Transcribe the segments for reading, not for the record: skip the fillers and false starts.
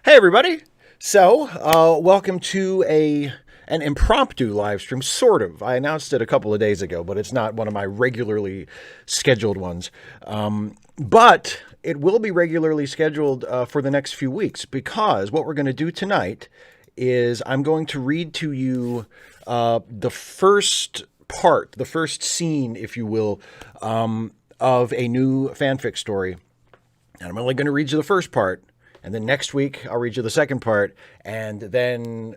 Hey everybody! Welcome to an impromptu live stream, sort of. I announced it a couple of days ago, but it's not one of my regularly scheduled ones. But it will be regularly scheduled for the next few weeks because what we're going to do tonight is I'm going to read to you the first part, the first scene, if you will, of a new fanfic story. And I'm only going to read you the first part. And then next week, I'll read you the second part. And then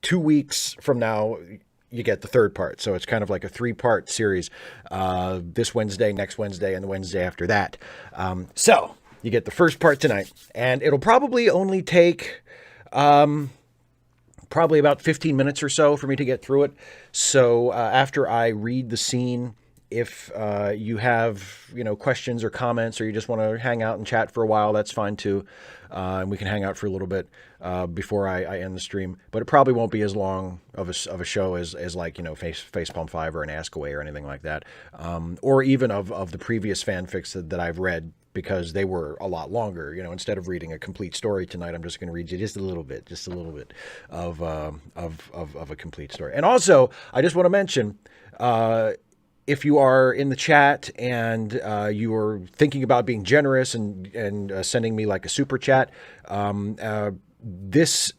2 weeks from now, you get the third part. So it's kind of like a 3-part series. This Wednesday, next Wednesday, and the Wednesday after that. So you get the first part tonight. And it'll probably only take probably about 15 minutes or so for me to get through it. So after I read the scene, if you have, questions or comments, or you just want to hang out and chat for a while, that's fine too. And we can hang out for a little bit before I end the stream. But it probably won't be as long of a show as like, Facepalm 5 or an Ask Away or anything like that. Or even of the previous fanfics that I've read, because they were a lot longer. Instead of reading a complete story tonight, I'm just going to read you just a little bit of a complete story. And also, I just want to mention, if you are in the chat and you are thinking about being generous and sending me like a super chat, this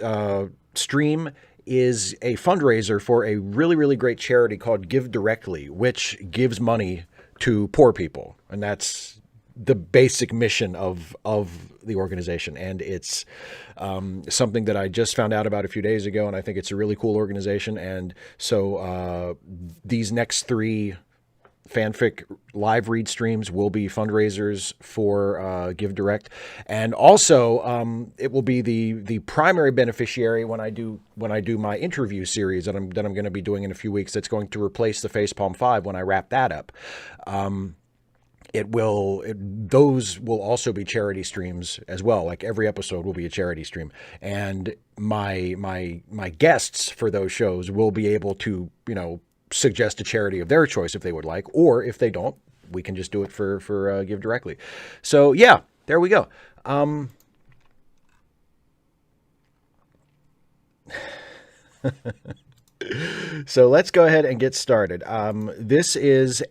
stream is a fundraiser for a really, really great charity called Give Directly, which gives money to poor people. And that's the basic mission of the organization. And it's something that I just found out about a few days ago, and I think it's a really cool organization. And so these next 3 fanfic live read streams will be fundraisers for Give Direct, and also it will be the primary beneficiary when I do my interview series that I'm going to be doing in a few weeks. That's going to replace the Facepalm 5 when I wrap that up. Those will also be charity streams as well. Like every episode will be a charity stream, and my guests for those shows will be able to suggest a charity of their choice if they would like, or if they don't, we can just do it for Give Directly. So yeah, there we go. So let's go ahead and get started. This is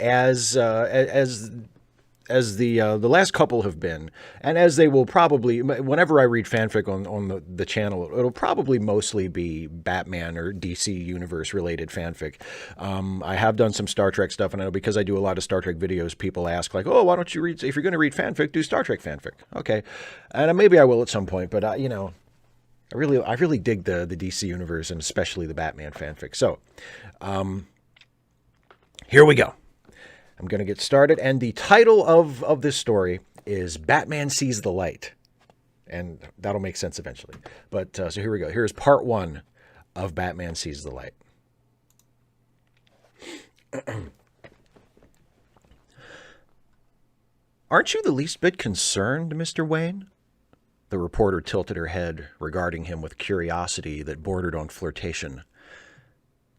as the last couple have been, and as they will probably, whenever I read fanfic on the channel, it'll probably mostly be Batman or DC Universe related fanfic. I have done some Star Trek stuff, and I know because I do a lot of Star Trek videos, people ask like, oh, why don't you read, if you're going to read fanfic, do Star Trek fanfic. Okay. And maybe I will at some point, but I really dig the DC Universe, and especially the Batman fanfic. So here we go. I'm going to get started, and the title of this story is Batman Sees the Light, and that'll make sense eventually. But so here we go. Here's part 1 of Batman Sees the Light. Aren't you the least bit concerned, Mr. Wayne? The reporter tilted her head, regarding him with curiosity that bordered on flirtation.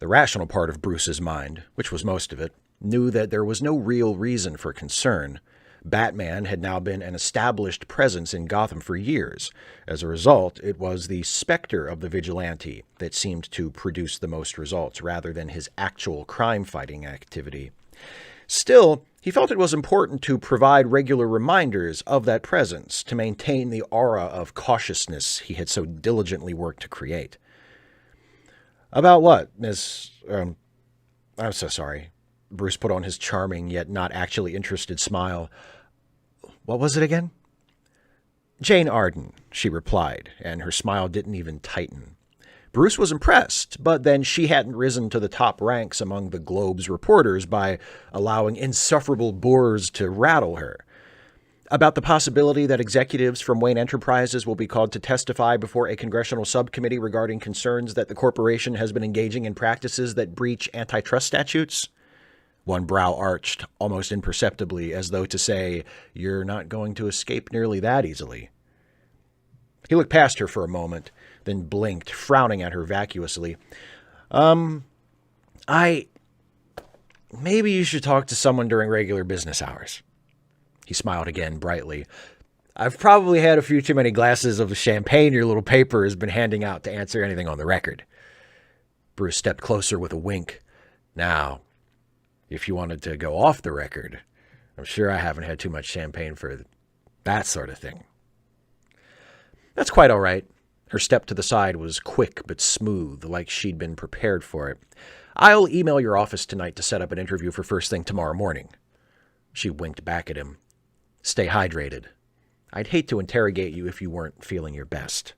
The rational part of Bruce's mind, which was most of it, knew that there was no real reason for concern. Batman had now been an established presence in Gotham for years. As a result, it was the specter of the vigilante that seemed to produce the most results, rather than his actual crime-fighting activity. Still, he felt it was important to provide regular reminders of that presence, to maintain the aura of cautiousness he had so diligently worked to create. About what, Miss... I'm so sorry. Bruce put on his charming, yet not actually interested smile. What was it again? Jane Arden, she replied, and her smile didn't even tighten. Bruce was impressed, but then she hadn't risen to the top ranks among the Globe's reporters by allowing insufferable bores to rattle her. About the possibility that executives from Wayne Enterprises will be called to testify before a congressional subcommittee regarding concerns that the corporation has been engaging in practices that breach antitrust statutes? One brow arched, almost imperceptibly, as though to say, you're not going to escape nearly that easily. He looked past her for a moment, then blinked, frowning at her vacuously. Maybe you should talk to someone during regular business hours. He smiled again, brightly. I've probably had a few too many glasses of the champagne your little paper has been handing out to answer anything on the record. Bruce stepped closer with a wink. Now, if you wanted to go off the record, I'm sure I haven't had too much champagne for that sort of thing. That's quite all right. Her step to the side was quick but smooth, like she'd been prepared for it. I'll email your office tonight to set up an interview for first thing tomorrow morning. She winked back at him. Stay hydrated. I'd hate to interrogate you if you weren't feeling your best.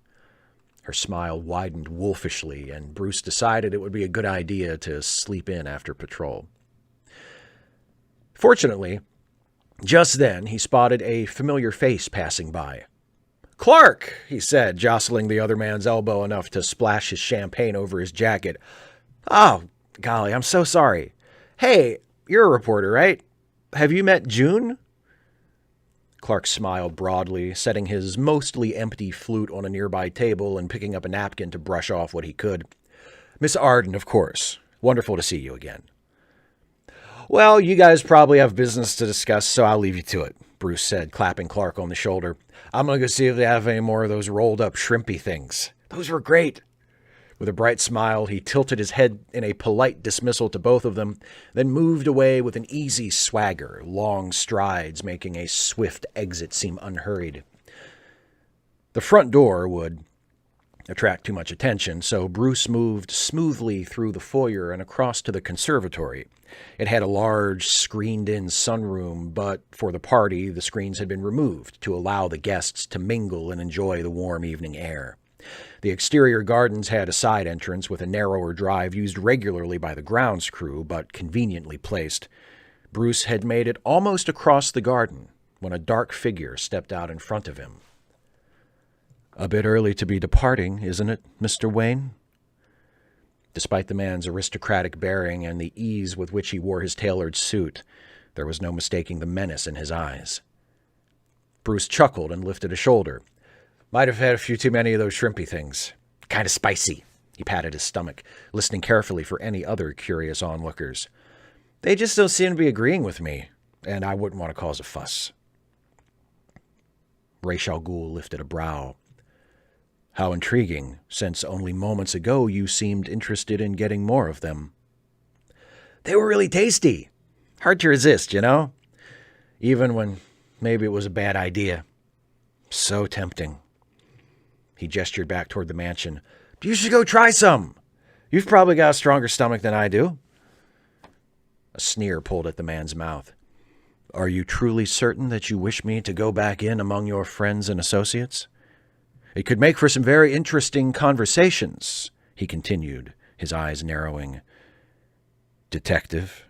Her smile widened wolfishly, and Bruce decided it would be a good idea to sleep in after patrol. Fortunately, just then he spotted a familiar face passing by. "Clark," he said, jostling the other man's elbow enough to splash his champagne over his jacket. "Oh, golly, I'm so sorry. Hey, you're a reporter, right? Have you met June?" Clark smiled broadly, setting his mostly empty flute on a nearby table and picking up a napkin to brush off what he could. "Miss Arden, of course. Wonderful to see you again." "Well, you guys probably have business to discuss, so I'll leave you to it," Bruce said, clapping Clark on the shoulder. "I'm going to go see if they have any more of those rolled-up shrimpy things. Those were great." With a bright smile, he tilted his head in a polite dismissal to both of them, then moved away with an easy swagger, long strides making a swift exit seem unhurried. The front door would attract too much attention, so Bruce moved smoothly through the foyer and across to the conservatory. It had a large, screened-in sunroom, but for the party, the screens had been removed to allow the guests to mingle and enjoy the warm evening air. The exterior gardens had a side entrance with a narrower drive used regularly by the grounds crew, but conveniently placed. Bruce had made it almost across the garden when a dark figure stepped out in front of him. "A bit early to be departing, isn't it, Mr. Wayne?" Despite the man's aristocratic bearing and the ease with which he wore his tailored suit, there was no mistaking the menace in his eyes. Bruce chuckled and lifted a shoulder. "Might have had a few too many of those shrimpy things. Kind of spicy." He patted his stomach, listening carefully for any other curious onlookers. "They just don't seem to be agreeing with me, and I wouldn't want to cause a fuss." Ra's al Ghul lifted a brow. "How intriguing, since only moments ago you seemed interested in getting more of them." "They were really tasty. Hard to resist, you know? Even when maybe it was a bad idea. So tempting." He gestured back toward the mansion. "You should go try some. You've probably got a stronger stomach than I do." A sneer pulled at the man's mouth. "Are you truly certain that you wish me to go back in among your friends and associates? It could make for some very interesting conversations," he continued, his eyes narrowing. "Detective?"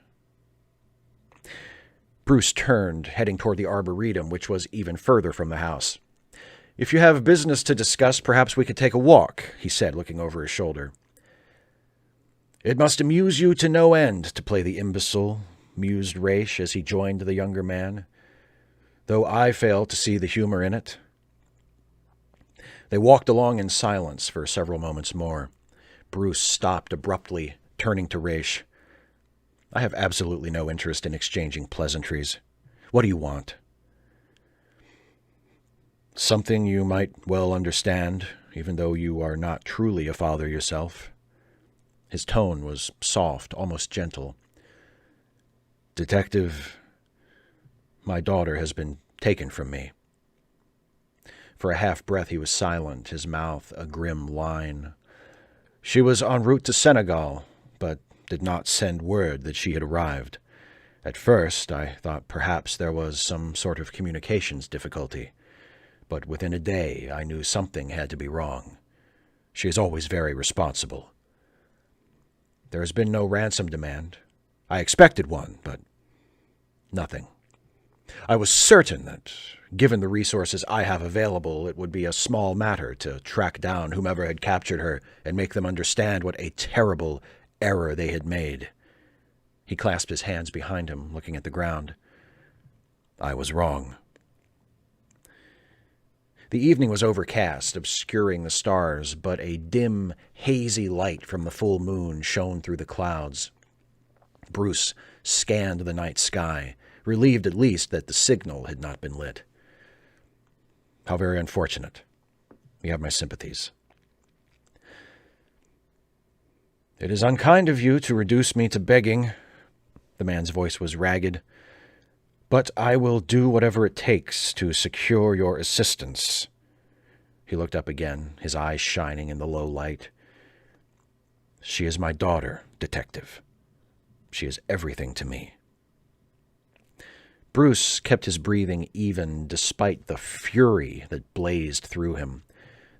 Bruce turned, heading toward the arboretum, which was even further from the house. "If you have business to discuss, perhaps we could take a walk," he said, looking over his shoulder. "It must amuse you to no end to play the imbecile," mused Ra's as he joined the younger man, "though I fail to see the humor in it." They walked along in silence for several moments more. Bruce stopped abruptly, turning to Ra's. "I have absolutely no interest in exchanging pleasantries. What do you want?" "Something you might well understand, even though you are not truly a father yourself." His tone was soft, almost gentle. "Detective, my daughter has been taken from me." For a half-breath he was silent, his mouth a grim line. "She was en route to Senegal, but did not send word that she had arrived. At first I thought perhaps there was some sort of communications difficulty, but within a day I knew something had to be wrong. She is always very responsible. There has been no ransom demand. I expected one, but nothing. I was certain that, given the resources I have available, it would be a small matter to track down whomever had captured her and make them understand what a terrible error they had made." He clasped his hands behind him, looking at the ground. "I was wrong." The evening was overcast, obscuring the stars, but a dim, hazy light from the full moon shone through the clouds. Bruce scanned the night sky, relieved at least that the signal had not been lit. How very unfortunate. You have my sympathies. It is unkind of you to reduce me to begging. The man's voice was ragged. But I will do whatever it takes to secure your assistance. He looked up again, his eyes shining in the low light. She is my daughter, Detective. She is everything to me. Bruce kept his breathing even despite the fury that blazed through him.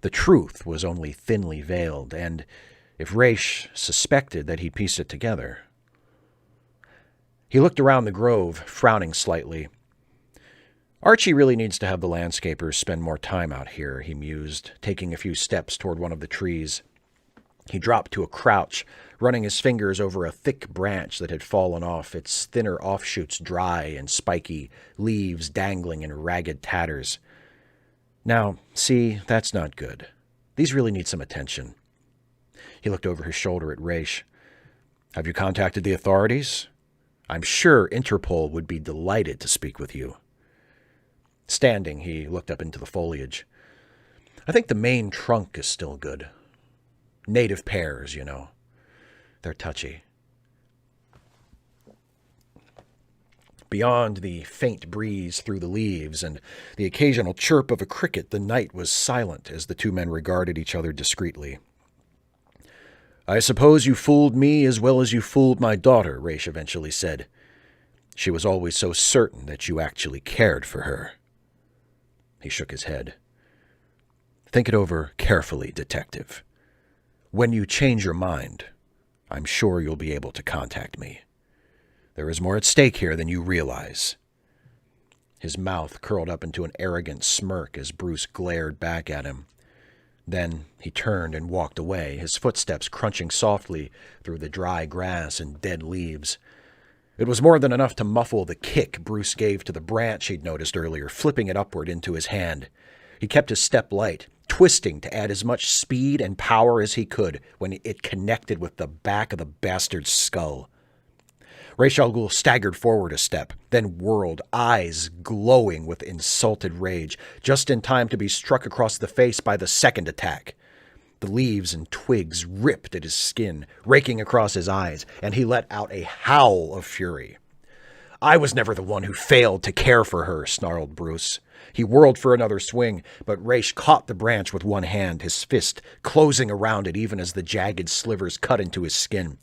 The truth was only thinly veiled, and if Raish suspected that he'd pieced it together. He looked around the grove, frowning slightly. Archie really needs to have the landscapers spend more time out here, he mused, taking a few steps toward one of the trees. He dropped to a crouch, running his fingers over a thick branch that had fallen off, its thinner offshoots dry and spiky, leaves dangling in ragged tatters. Now, see, that's not good. These really need some attention. He looked over his shoulder at Raish. Have you contacted the authorities? I'm sure Interpol would be delighted to speak with you. Standing, he looked up into the foliage. I think the main trunk is still good. Native pears, you know. They're touchy. Beyond the faint breeze through the leaves and the occasional chirp of a cricket, the night was silent as the two men regarded each other discreetly. I suppose you fooled me as well as you fooled my daughter, Raish eventually said. She was always so certain that you actually cared for her. He shook his head. Think it over carefully, Detective. When you change your mind, I'm sure you'll be able to contact me. There is more at stake here than you realize. His mouth curled up into an arrogant smirk as Bruce glared back at him. Then he turned and walked away, his footsteps crunching softly through the dry grass and dead leaves. It was more than enough to muffle the kick Bruce gave to the branch he'd noticed earlier, flipping it upward into his hand. He kept his step light, twisting to add as much speed and power as he could when it connected with the back of the bastard's skull. Ra's al Ghul staggered forward a step, then whirled, eyes glowing with insulted rage, just in time to be struck across the face by the second attack. The leaves and twigs ripped at his skin, raking across his eyes, and he let out a howl of fury. I was never the one who failed to care for her, snarled Bruce. He whirled for another swing, but Raish caught the branch with one hand, his fist closing around it even as the jagged slivers cut into his skin.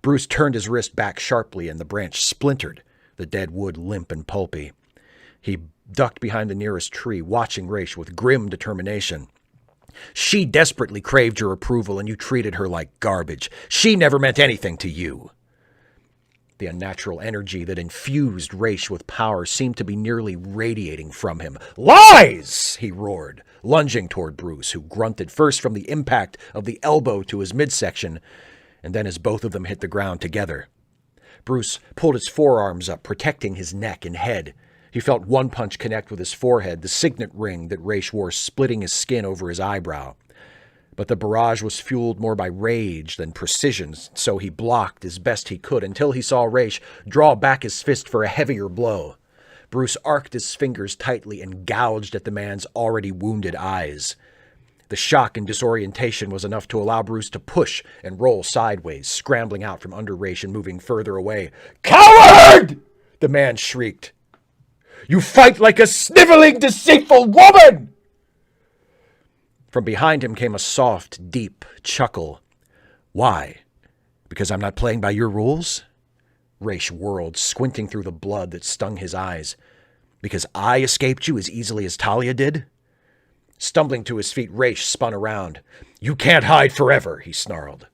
Bruce turned his wrist back sharply, and the branch splintered, the dead wood limp and pulpy. He ducked behind the nearest tree, watching Raish with grim determination. She desperately craved your approval, and you treated her like garbage. She never meant anything to you. The unnatural energy that infused Raish with power seemed to be nearly radiating from him. Lies! He roared, lunging toward Bruce, who grunted first from the impact of the elbow to his midsection, and then as both of them hit the ground together. Bruce pulled his forearms up, protecting his neck and head. He felt one punch connect with his forehead, the signet ring that Raish wore splitting his skin over his eyebrow. But the barrage was fueled more by rage than precision, so he blocked as best he could until he saw Raish draw back his fist for a heavier blow. Bruce arced his fingers tightly and gouged at the man's already wounded eyes. The shock and disorientation was enough to allow Bruce to push and roll sideways, scrambling out from under Raish and moving further away. Coward! The man shrieked. You fight like a sniveling, deceitful woman! From behind him came a soft, deep chuckle. Why? Because I'm not playing by your rules? Raish whirled, squinting through the blood that stung his eyes. Because I escaped you as easily as Talia did? Stumbling to his feet, Raish spun around. You can't hide forever, he snarled.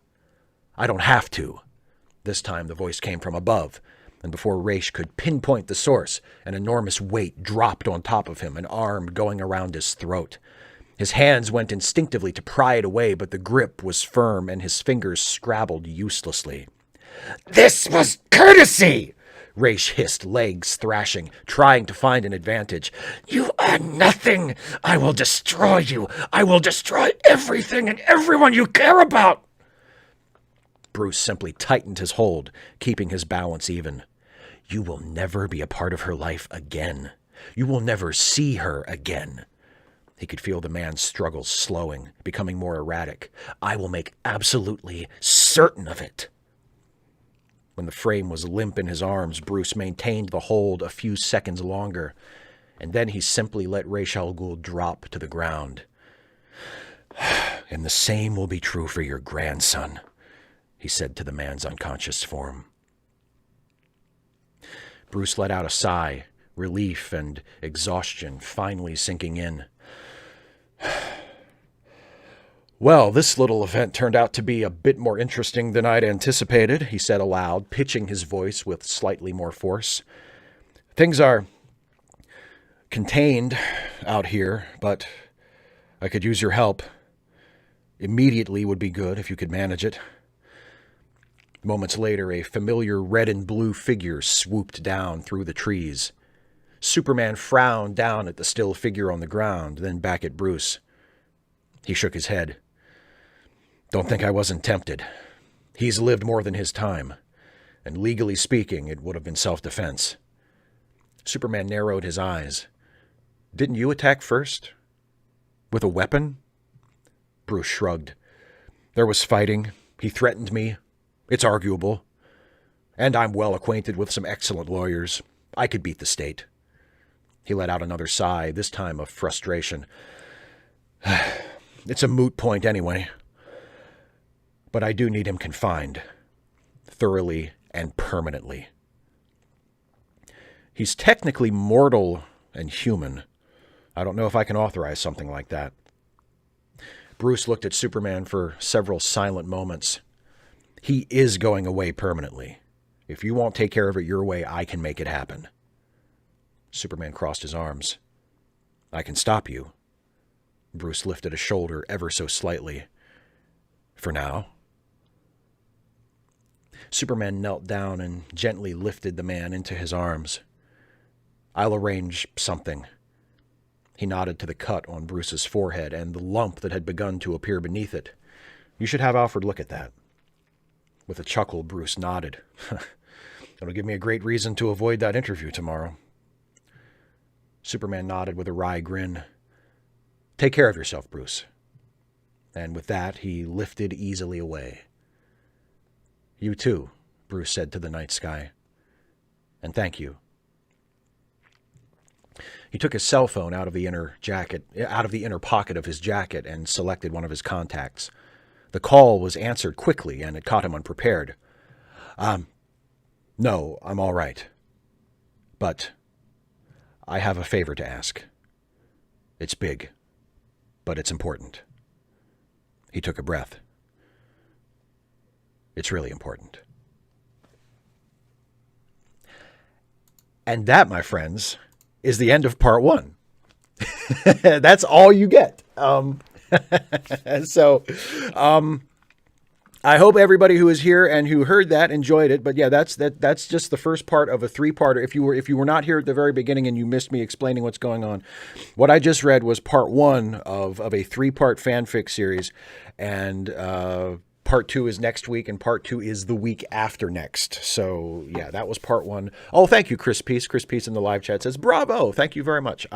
I don't have to. This time the voice came from above, and before Raish could pinpoint the source, an enormous weight dropped on top of him, an arm going around his throat. His hands went instinctively to pry it away, but the grip was firm, and his fingers scrabbled uselessly. This was courtesy! Raish hissed, legs thrashing, trying to find an advantage. You are nothing! I will destroy you! I will destroy everything and everyone you care about! Bruce simply tightened his hold, keeping his balance even. You will never be a part of her life again. You will never see her again. He could feel the man's struggles slowing, becoming more erratic. "I will make absolutely certain of it." When the frame was limp in his arms, Bruce maintained the hold a few seconds longer, and then he simply let Ra's al Ghul drop to the ground. "And the same will be true for your grandson," he said to the man's unconscious form. Bruce let out a sigh, relief and exhaustion finally sinking in. "Well, this little event turned out to be a bit more interesting than I'd anticipated," he said aloud, pitching his voice with slightly more force. "Things are contained out here, but I could use your help. Immediately would be good if you could manage it." Moments later, a familiar red and blue figure swooped down through the trees. Superman frowned down at the still figure on the ground, then back at Bruce. He shook his head. "Don't think I wasn't tempted. He's lived more than his time, and legally speaking, it would have been self-defense." Superman narrowed his eyes. "Didn't you attack first? With a weapon?" Bruce shrugged. "There was fighting. He threatened me. It's arguable. And I'm well acquainted with some excellent lawyers. I could beat the state." He let out another sigh, this time of frustration. "It's a moot point anyway. But I do need him confined. Thoroughly and permanently. He's technically mortal and human. I don't know if I can authorize something like that." Bruce looked at Superman for several silent moments. "He is going away permanently. If you won't take care of it your way, I can make it happen." Superman crossed his arms. "I can stop you." Bruce lifted a shoulder ever so slightly. "For now." Superman knelt down and gently lifted the man into his arms. "I'll arrange something." He nodded to the cut on Bruce's forehead and the lump that had begun to appear beneath it. "You should have Alfred look at that." With a chuckle, Bruce nodded. "It'll give me a great reason to avoid that interview tomorrow." Superman nodded with a wry grin. "Take care of yourself, Bruce." And with that, he lifted easily away. "You too," Bruce said to the night sky. "And thank you." He took his cell phone out of the inner pocket of his jacket and selected one of his contacts. The call was answered quickly, and it caught him unprepared. No, I'm all right. But I have a favor to ask. It's big, but it's important." He took a breath. "It's really important." And that, my friends, is the end of part 1. That's all you get. I hope everybody who is here and who heard that enjoyed it. But yeah, that's just the first part of a 3-parter. If you were not here at the very beginning and you missed me explaining what's going on, what I just read was part 1 of a 3-part fanfic series, and part 2 is next week, and part 2 is the week after next. So yeah, that was part 1. Oh, thank you, Chris Peace. Chris Peace in the live chat says, "Bravo! Thank you very much."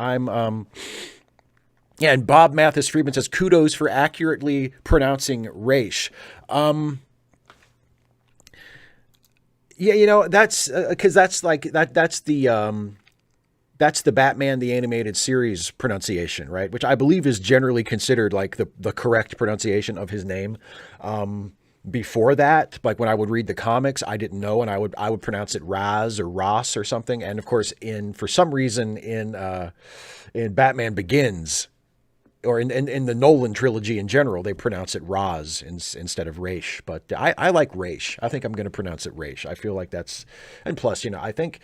Yeah, and Bob Mathis Friedman says, "Kudos for accurately pronouncing Raish." Yeah, that's because that's like that's the Batman the Animated Series pronunciation, right? Which I believe is generally considered like the correct pronunciation of his name. Before that, like when I would read the comics, I didn't know, and I would pronounce it Raz or Ross or something. And of course, for some reason in Batman Begins, or in the Nolan trilogy in general, they pronounce it Raz instead of Raish. But I like Raish. I think I'm going to pronounce it Raish. I feel like that's, and plus, I think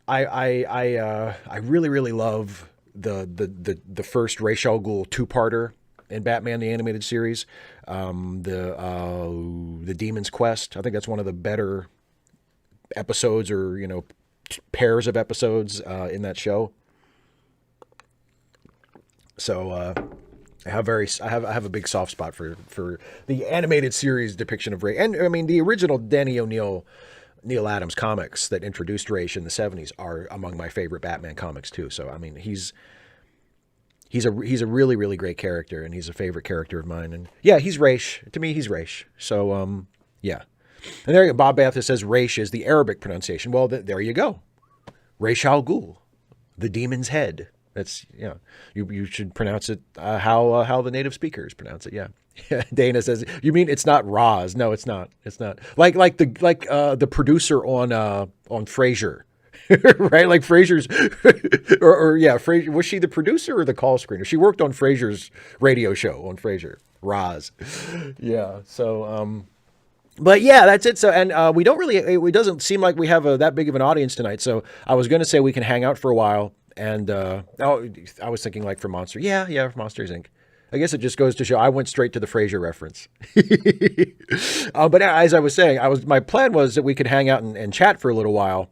I really, really love the first Ra's al Ghul 2-parter in Batman the Animated Series, the Demon's Quest. I think that's one of the better episodes, or pairs of episodes in that show. So I have a big soft spot for the animated series depiction of Ra's, and I mean the original Danny O'Neill, Neil Adams comics that introduced Ra's in the 70s are among my favorite Batman comics too. So I mean he's he's a really, really great character, and he's a favorite character of mine. And yeah, he's Raish. To me, he's Raish. So yeah. And there you go. Bob Bathurst says Raish is the Arabic pronunciation. Well, there you go. Raish al Ghul, the demon's head. That's, you should pronounce it how the native speakers pronounce it. Yeah. Yeah. Dana says, you mean it's not Roz? No, it's not. It's not like the producer on Frasier. Right, like Frasier's, or yeah, Frasier, was she the producer or the call screener? She worked on Frasier's radio show on Frasier. Roz, yeah. So, but yeah, that's it. So, and we don't really, it doesn't seem like we have that big of an audience tonight. So, I was going to say we can hang out for a while, and I was thinking like for Monster, yeah, for Monsters Inc. I guess it just goes to show I went straight to the Frasier reference. But as I was saying, my plan was that we could hang out and chat for a little while.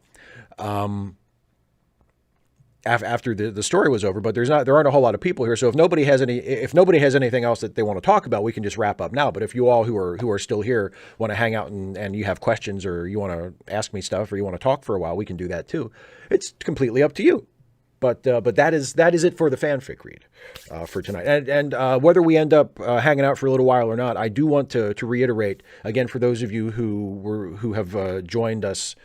After the story was over, but there aren't a whole lot of people here. So if nobody has anything else that they want to talk about, we can just wrap up now. But if you all who are still here want to hang out and you have questions, or you want to ask me stuff, or you want to talk for a while, we can do that too. It's completely up to you. But that is it for the fanfic read for tonight. And whether we end up hanging out for a little while or not, I do want to reiterate again for those of you who have joined us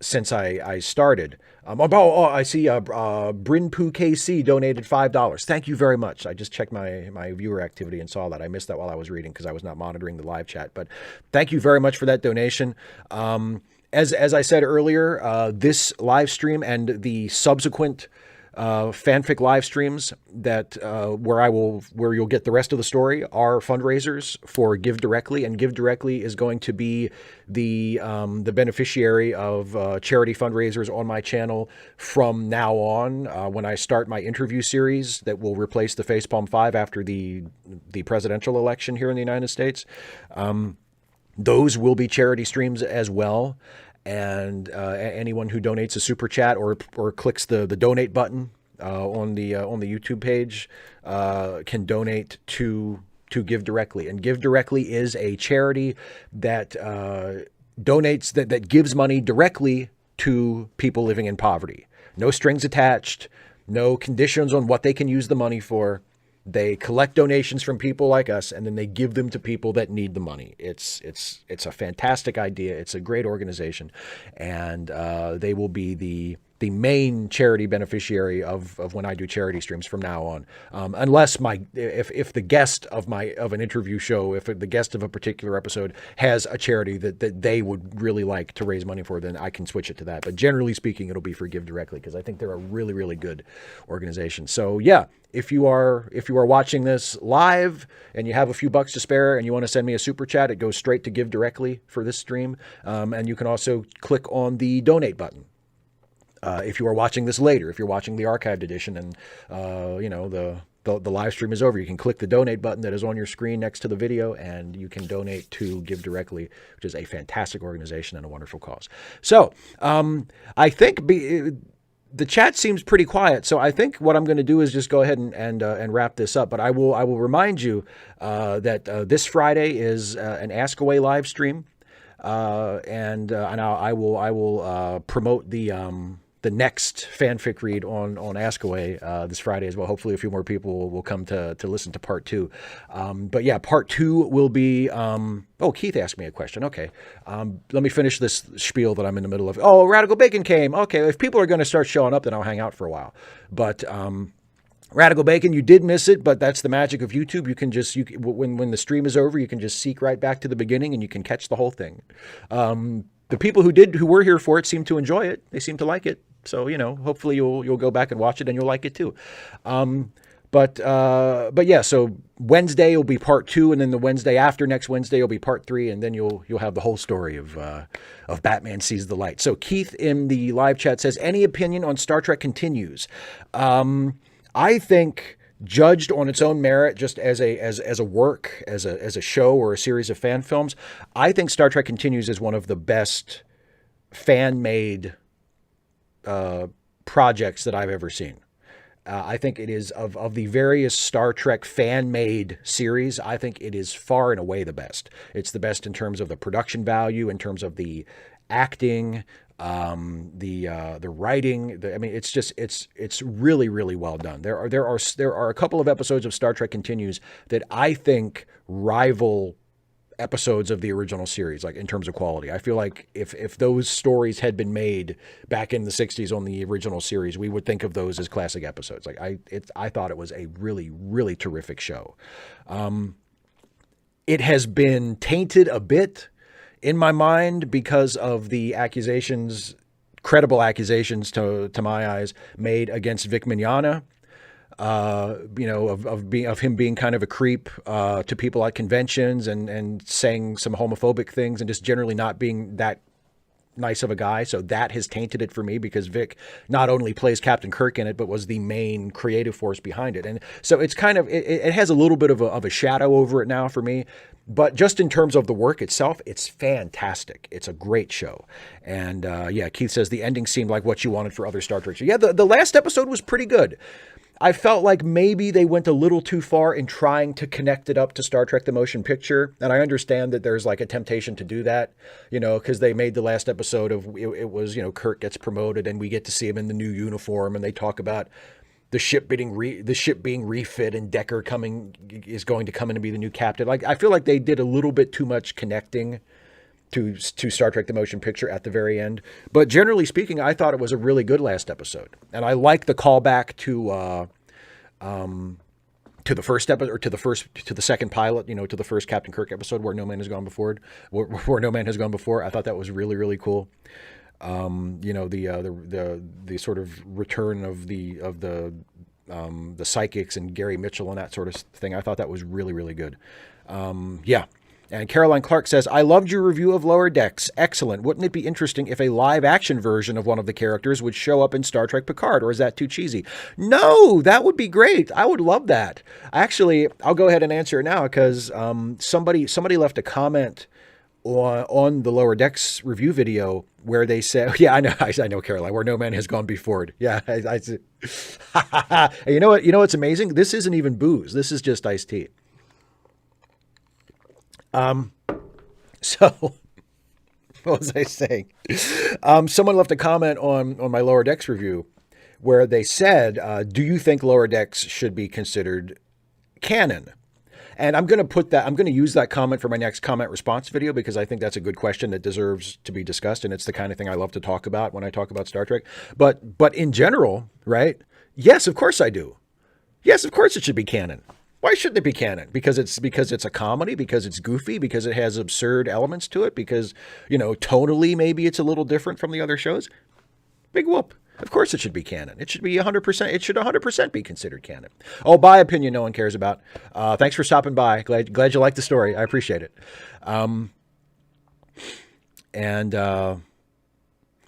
since I started. I see Brinpoo KC donated $5. Thank you very much. I just checked my viewer activity and saw that. I missed that while I was reading because I was not monitoring the live chat. But thank you very much for that donation. As I said earlier, this live stream and the subsequent fanfic live streams that where you'll get the rest of the story are fundraisers for Give Directly, and Give Directly is going to be the beneficiary of charity fundraisers on my channel from now on. When I start my interview series that will replace the Facepalm 5 after the presidential election here in the United States, those will be charity streams as well. And anyone who donates a super chat or clicks the donate button on the YouTube page can donate to Give Directly. And Give Directly is a charity that donates that gives money directly to people living in poverty. No strings attached, no conditions on what they can use the money for. They collect donations from people like us, and then they give them to people that need the money. It's a fantastic idea. It's a great organization, and they will be the main charity beneficiary of when I do charity streams from now on. Unless if the guest of an interview show, if the guest of a particular episode has a charity that they would really like to raise money for, then I can switch it to that. But generally speaking, it'll be for Give Directly because I think they're a really, really good organization. So yeah. If you are watching this live and you have a few bucks to spare and you want to send me a super chat, it goes straight to Give Directly for this stream. And you can also click on the donate button. If you are watching this later, if you're watching the archived edition and the live stream is over, you can click the donate button that is on your screen next to the video, and you can donate to Give Directly, which is a fantastic organization and a wonderful cause. So I think the chat seems pretty quiet, so I think what I'm going to do is just go ahead and wrap this up. But I will remind you that this Friday is an Ask Away live stream, and I will promote the next fanfic read on Ask Away this Friday as well. Hopefully, a few more people will come to listen to part 2. But yeah, part 2 will be. Keith asked me a question. Okay. Let me finish this spiel that I'm in the middle of. Oh, Radical Bacon came. Okay. If people are going to start showing up, then I'll hang out for a while. But Radical Bacon, you did miss it, but that's the magic of YouTube. You can just, when the stream is over, you can just seek right back to the beginning and you can catch the whole thing. The people who were here for it seem to enjoy it. They seem to like it. So, hopefully you'll go back and watch it and you'll like it too. But yeah, so Wednesday will be part 2, and then the Wednesday after next Wednesday will be part 3, and then you'll have the whole story of Batman Sees the Light. So Keith in the live chat says, any opinion on Star Trek Continues? I think, judged on its own merit, just as a work, as a show or a series of fan films, I think Star Trek Continues is one of the best fan-made projects that I've ever seen. I think it is of the various Star Trek fan-made series, I think it is far and away the best. It's the best in terms of the production value, in terms of the acting, The writing. I mean, it's just it's really really well done. There are a couple of episodes of Star Trek Continues that I think rival episodes of the original series, like in terms of quality. I feel like if those stories had been made back in the 60s on the original series, we would think of those as classic episodes. Like I thought it was a really, really terrific show. It has been tainted a bit in my mind because of the accusations, credible accusations to my eyes, made against Vic Mignogna. Of him being kind of a creep to people at conventions and saying some homophobic things and just generally not being that nice of a guy. So that has tainted it for me because Vic not only plays Captain Kirk in it, but was the main creative force behind it. And so it's kind of, it has a little bit of a shadow over it now for me. But just in terms of the work itself, it's fantastic. It's a great show. And Keith says the ending seemed like what you wanted for other Star Trek. So yeah, the last episode was pretty good. I felt like maybe they went a little too far in trying to connect it up to Star Trek the Motion Picture. And I understand that there's like a temptation to do that, because they made the last episode of it was, Kirk gets promoted and we get to see him in the new uniform and they talk about the ship being refit and Decker is going to come in and be the new captain. Like, I feel like they did a little bit too much connecting to Star Trek the Motion Picture at the very end. But generally speaking, I thought it was a really good last episode. And I like the callback to the first episode, or to the second pilot, to the first Captain Kirk episode where no man has gone before. Where no man has gone before. I thought that was really, really cool. The sort of return of the psychics and Gary Mitchell and that sort of thing. I thought that was really, really good. And Caroline Clark says, I loved your review of Lower Decks. Excellent. Wouldn't it be interesting if a live-action version of one of the characters would show up in Star Trek Picard, or is that too cheesy? No, that would be great. I would love that. Actually, I'll go ahead and answer it now because somebody left a comment on the Lower Decks review video where they said, yeah, I know, Caroline, where no man has gone before. Yeah, you know what? You know what's amazing? This isn't even booze. This is just iced tea. So what was I saying? Someone left a comment on my Lower Decks review where they said, do you think Lower Decks should be considered canon? And I'm going to use that comment for my next comment response video because I think that's a good question that deserves to be discussed. And it's the kind of thing I love to talk about when I talk about Star Trek. But in general, right? Yes, of course I do. Yes, of course it should be canon. Why shouldn't it be canon? Because it's a comedy, because it's goofy, because it has absurd elements to it, because, tonally maybe it's a little different from the other shows. Big whoop. Of course it should be canon. It should be 100%. It should 100% be considered canon. Oh, my opinion no one cares about. Thanks for stopping by. Glad you liked the story. I appreciate it. So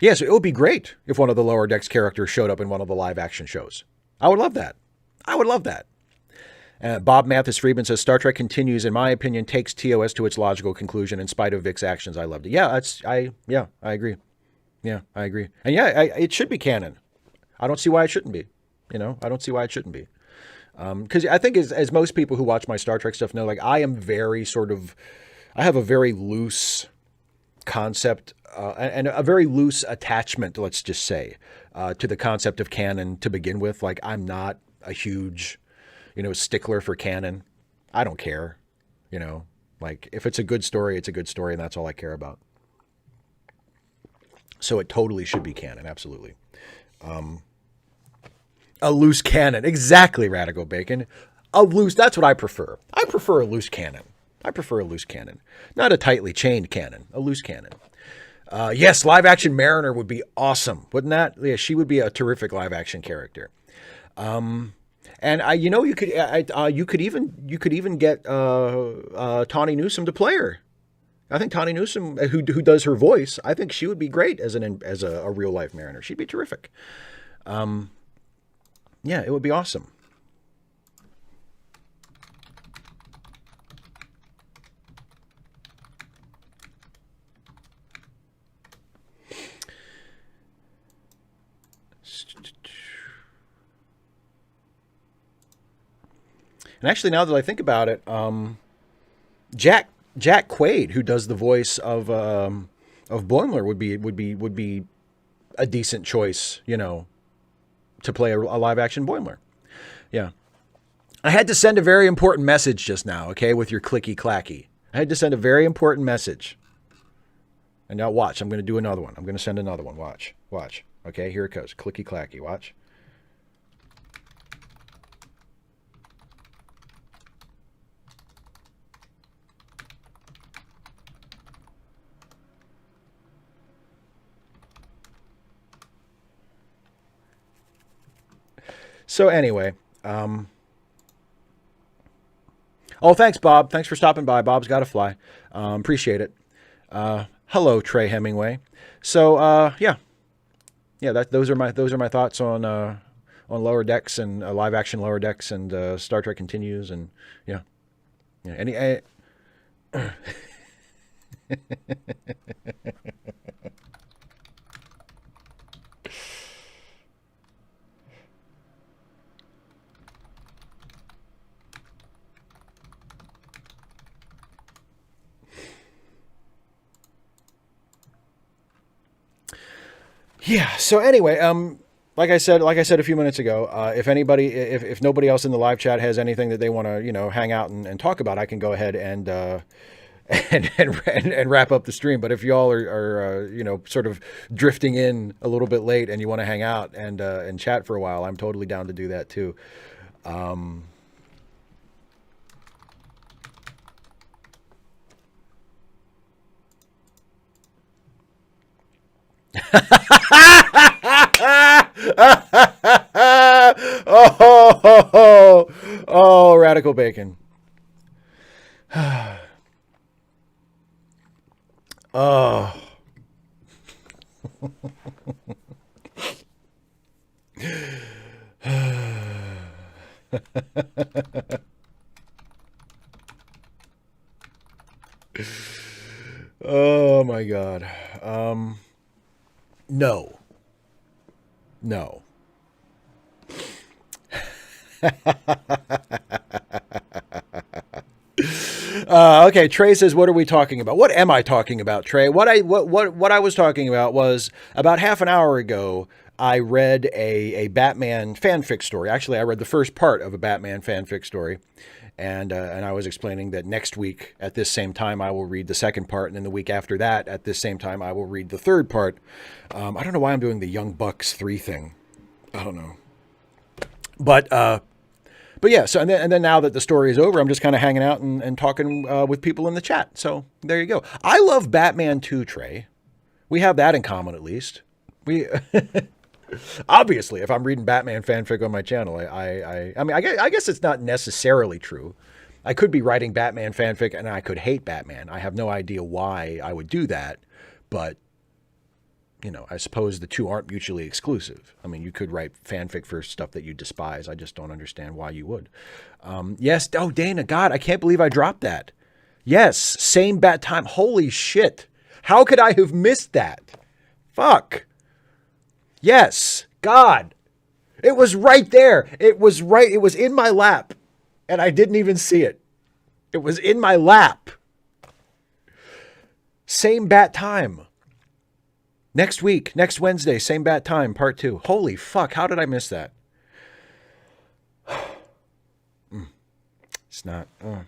it would be great if one of the Lower Decks characters showed up in one of the live action shows. I would love that. Bob Mathis Friedman says Star Trek Continues, in my opinion, takes TOS to its logical conclusion in spite of Vic's actions. I loved it. I agree. Yeah, I agree. And it should be canon. I don't see why it shouldn't be. I don't see why it shouldn't be. Because I think as most people who watch my Star Trek stuff know, like I am I have a very loose concept and a very loose attachment, let's just say, to the concept of canon to begin with. Like I'm not a huge stickler for canon. I don't care, like if it's a good story, it's a good story and that's all I care about. So it totally should be canon. Absolutely. A loose canon. Exactly. Radical Bacon. That's what I prefer. I prefer a loose canon. Not a tightly chained canon, a loose canon. Yes. Live action Mariner would be awesome. Wouldn't that? Yeah. She would be a terrific live action character. And you could even get Tawny Newsome to play her. I think Tawny Newsome, who does her voice, I think she would be great as a real life Mariner. She'd be terrific. It would be awesome. And actually, now that I think about it, Jack Quaid, who does the voice of Boimler, would be a decent choice, to play a live action Boimler. Yeah. I had to send a very important message just now, okay, with your clicky clacky. I had to send a very important message. And now watch, I'm going to do another one. I'm going to send another one. Watch. Okay, here it goes. Clicky clacky. Watch. So anyway, oh, thanks, Bob. Thanks for stopping by. Bob's got to fly. Appreciate it. Hello, Trey Hemingway. So, yeah. Those are my thoughts on Lower Decks and live action Lower Decks and Star Trek Continues and yeah. Any. Yeah. So anyway, like I said a few minutes ago, if nobody else in the live chat has anything that they want to, hang out and talk about, I can go ahead and and wrap up the stream. But if y'all are sort of drifting in a little bit late and you want to hang out and chat for a while, I'm totally down to do that too. Oh, radical bacon. Oh. Oh my God. No. Okay, Trey says, "What are we talking about? What am I talking about, Trey? What I was talking about was about half an hour ago. I read a Batman fanfic story. Actually, I read the first part of a Batman fanfic story, and I was explaining that next week at this same time I will read the second part, and then the week after that at this same time I will read the third part. I don't know why I'm doing the Young Bucks 3 thing. I don't know, but yeah. So and then now that the story is over, I'm just kind of hanging out and talking with people in the chat. So there you go. I love Batman 2, Trey. We have that in common, at least. We. Obviously, if I'm reading Batman fanfic on my channel, I guess it's not necessarily true. I could be writing Batman fanfic and I could hate Batman. I have no idea why I would do that, but I suppose the two aren't mutually exclusive. I mean, you could write fanfic for stuff that you despise. I just don't understand why you would. Yes. Oh, Dana, God, I can't believe I dropped that. Yes. Same bat time. Holy shit. How could I have missed that? Fuck. Yes, God, it was right there. It was in my lap and I didn't even see it. It was in my lap. Same bat time. Next week, next Wednesday, same bat time, part 2. Holy fuck, how did I miss that? It's not, I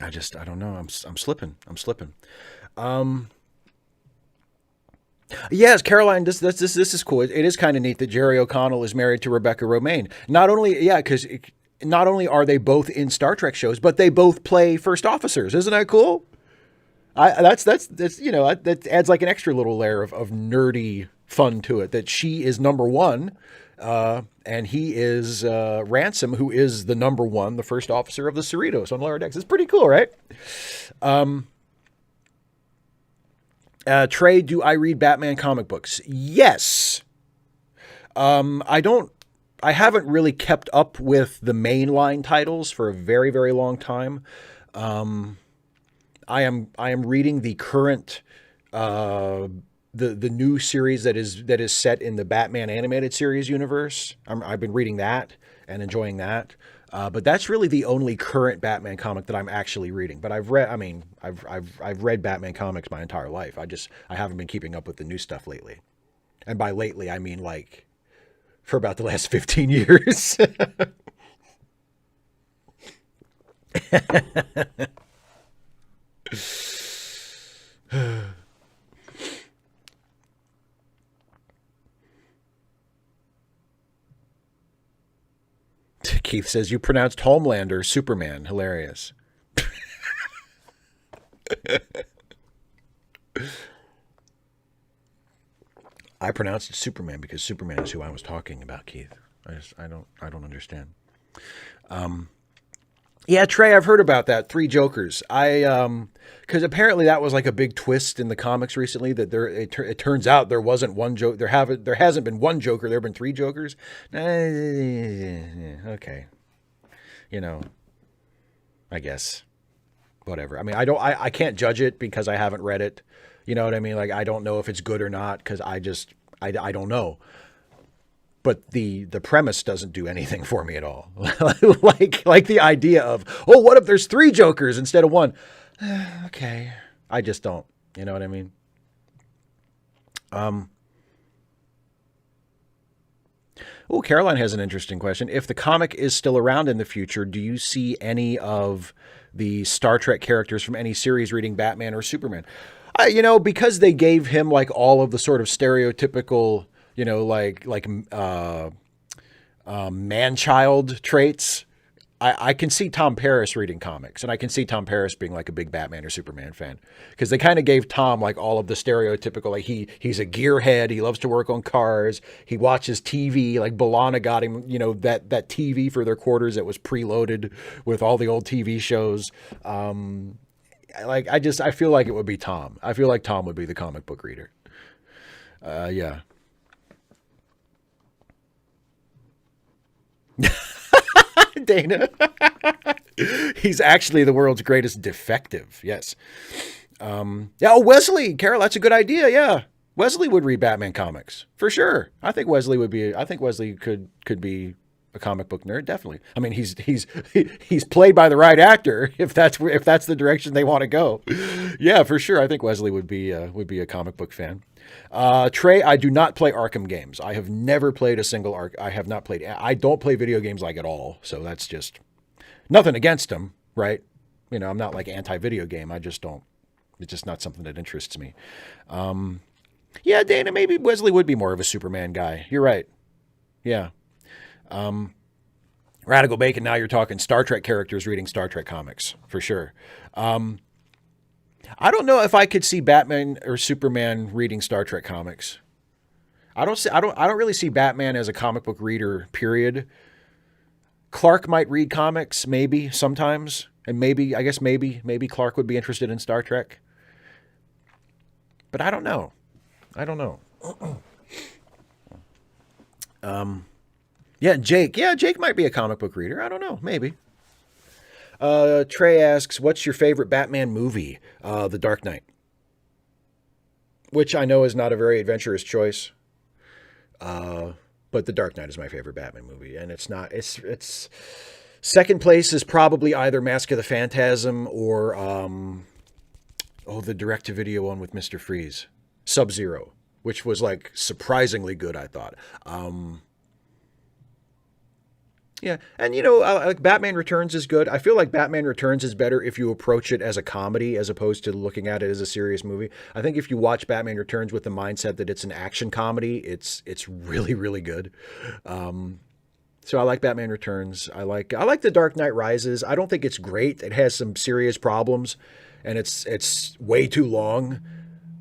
don't know. I'm slipping. Yes, Caroline, this is cool. It is kind of neat that Jerry O'Connell is married to Rebecca Romaine. Not only are they both in Star Trek shows, but they both play first officers. Isn't that cool? That adds like an extra little layer of nerdy fun to it. That she is number 1, and he is Ransom, who is the number 1, the first officer of the Cerritos on Lower Decks. It's pretty cool, right? Trey, do I read Batman comic books? Yes. I haven't really kept up with the mainline titles for a very, very long time. I am reading the current, the new series that is set in the Batman animated series universe. I've been reading that and enjoying that. But that's really the only current Batman comic that I'm actually reading. But I've read Batman comics my entire life. I haven't been keeping up with the new stuff lately. And by lately, I mean like for about the last 15 years. Keith says, you pronounced Homelander Superman. Hilarious. I pronounced it Superman because Superman is who I was talking about, Keith. I don't understand. Yeah, Trey, I've heard about that. Three Jokers. Because apparently that was like a big twist in the comics recently. That it turns out there wasn't one joke. There hasn't been one Joker. There have been three Jokers. Okay, I guess whatever. I mean, I can't judge it because I haven't read it. You know what I mean? Like I don't know if it's good or not because I don't know. But the premise doesn't do anything for me at all. like the idea of, oh, what if there's three Jokers instead of one? Okay. I just don't. You know what I mean? Oh, Caroline has an interesting question. If the comic is still around in the future, do you see any of the Star Trek characters from any series reading Batman or Superman? Because they gave him like all of the sort of stereotypical, man-child traits. I can see Tom Paris reading comics, and I can see Tom Paris being like a big Batman or Superman fan because they kind of gave Tom like all of the stereotypical, like he's a gearhead, he loves to work on cars, he watches TV, like Bologna got him, that TV for their quarters that was preloaded with all the old TV shows. I feel like it would be Tom. I feel like Tom would be the comic book reader. Yeah. Dana. He's actually the world's greatest defective. Yes. Wesley, Carol, that's a good idea. Yeah. Wesley would read Batman comics for sure. I think Wesley could be a comic book nerd. Definitely. I mean, he's played by the right actor. If that's the direction they want to go. Yeah, for sure. I think Wesley would be a comic book fan. Trey, I do not play Arkham games. I have never played a single I don't play video games like at all. So that's just nothing against them, right? I'm not like anti-video game. I just don't. It's just not something that interests me. Yeah, Dana, maybe Wesley would be more of a Superman guy. You're right. Yeah. Radical Bacon, now you're talking Star Trek characters reading Star Trek comics, for sure. I don't know if I could see Batman or Superman reading Star Trek comics. I don't really see Batman as a comic book reader, period. Clark might read comics, maybe, sometimes. And maybe Clark would be interested in Star Trek. But I don't know. Yeah, Jake. Yeah, Jake might be a comic book reader. I don't know. Maybe. Trey asks, what's your favorite Batman movie? The Dark Knight. Which I know is not a very adventurous choice. But The Dark Knight is my favorite Batman movie. And it's second place is probably either Mask of the Phantasm or, the direct-to-video one with Mr. Freeze. Sub-Zero, which was like surprisingly good, I thought. Yeah, and like Batman Returns is good. I feel like Batman Returns is better if you approach it as a comedy as opposed to looking at it as a serious movie. I think if you watch Batman Returns with the mindset that it's an action comedy, it's really, really good. So I like Batman Returns. I like The Dark Knight Rises. I don't think it's great. It has some serious problems, and it's way too long.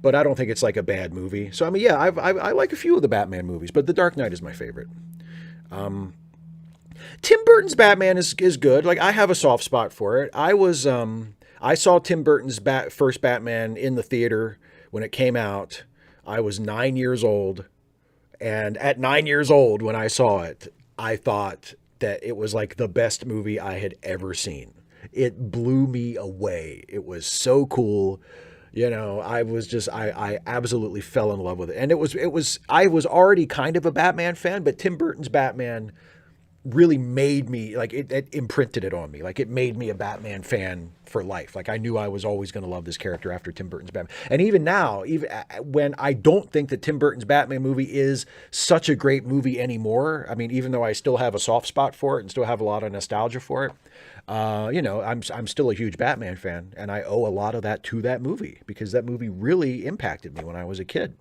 But I don't think it's like a bad movie. So I mean, yeah, I like a few of the Batman movies, but The Dark Knight is my favorite. Tim Burton's Batman is good. Like I have a soft spot for it. I saw Tim Burton's first Batman in the theater when it came out. I was 9 years old, and at 9 years old when I saw it, I thought that it was like the best movie I had ever seen. It blew me away. It was so cool. I absolutely fell in love with it. And I was already kind of a Batman fan, but Tim Burton's Batman really made me, like, it imprinted it on me. Like, it made me a Batman fan for life. Like, I knew I was always going to love this character after Tim Burton's Batman. And even now, even when I don't think that Tim Burton's Batman movie is such a great movie anymore, I mean, even though I still have a soft spot for it and still have a lot of nostalgia for it, I'm still a huge Batman fan, and I owe a lot of that to that movie, because that movie really impacted me when I was a kid.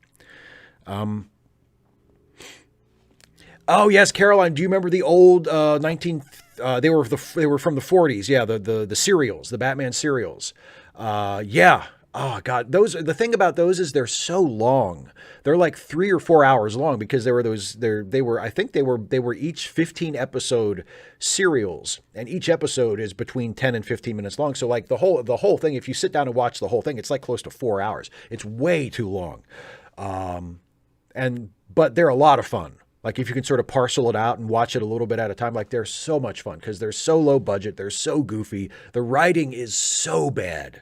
Oh yes, Caroline. Do you remember the old 19? They were from the 40s. Yeah, the serials, the Batman serials. Yeah. Oh God, the thing about those is they're so long. They're like 3 or 4 hours long, because there were those they were I think they were each 15 episode serials, and each episode is between 10 and 15 minutes long. So like the whole thing, if you sit down and watch the whole thing, it's like close to 4 hours. It's way too long. But they're a lot of fun. Like, if you can sort of parcel it out and watch it a little bit at a time, like, they're so much fun because they're so low budget. They're so goofy. The writing is so bad.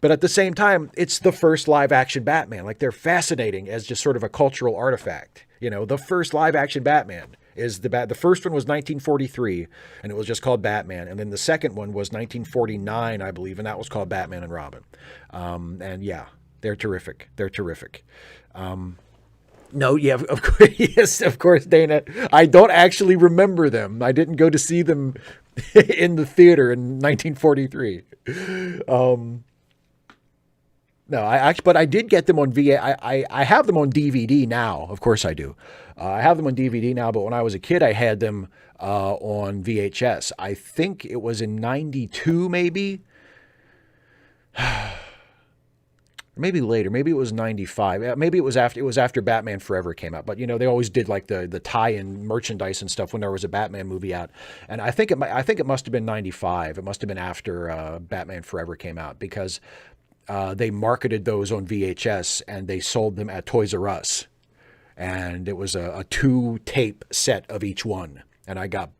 But at the same time, it's the first live action Batman. Like, they're fascinating as just sort of a cultural artifact. You know, the first live action Batman is the first one was 1943, and it was just called Batman. And then the second one was 1949, I believe, and that was called Batman and Robin. And yeah, they're terrific. They're terrific. No, yeah, of course, yes, of course, Dana. I don't actually remember them. I didn't go to see them in the theater in 1943. No, but I did get them on VA. I have them on DVD now. Of course I do. I have them on DVD now, but when I was a kid, I had them on VHS. I think it was in 92, maybe. Maybe later, maybe it was 95. Maybe it was after Batman Forever came out. But they always did like the tie-in merchandise and stuff when there was a Batman movie out. And I think it must have been 95. It must have been after Batman Forever came out, because they marketed those on VHS and they sold them at Toys R Us. And it was a 2-tape set of each one. And I got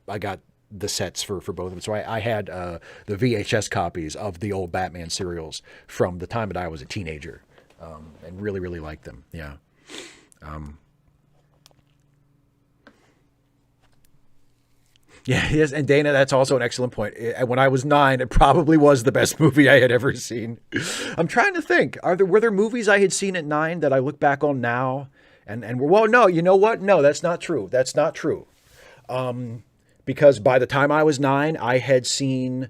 the sets for both of them. So I had the VHS copies of the old Batman serials from the time that I was a teenager, and really, really liked them. Yeah. Yeah, yes, and Dana, that's also an excellent point. When I was 9, it probably was the best movie I had ever seen. I'm trying to think. Were there movies I had seen at 9 that I look back on now and well, no, you know what? No, that's not true. That's not true. Because by the time I was 9, I had seen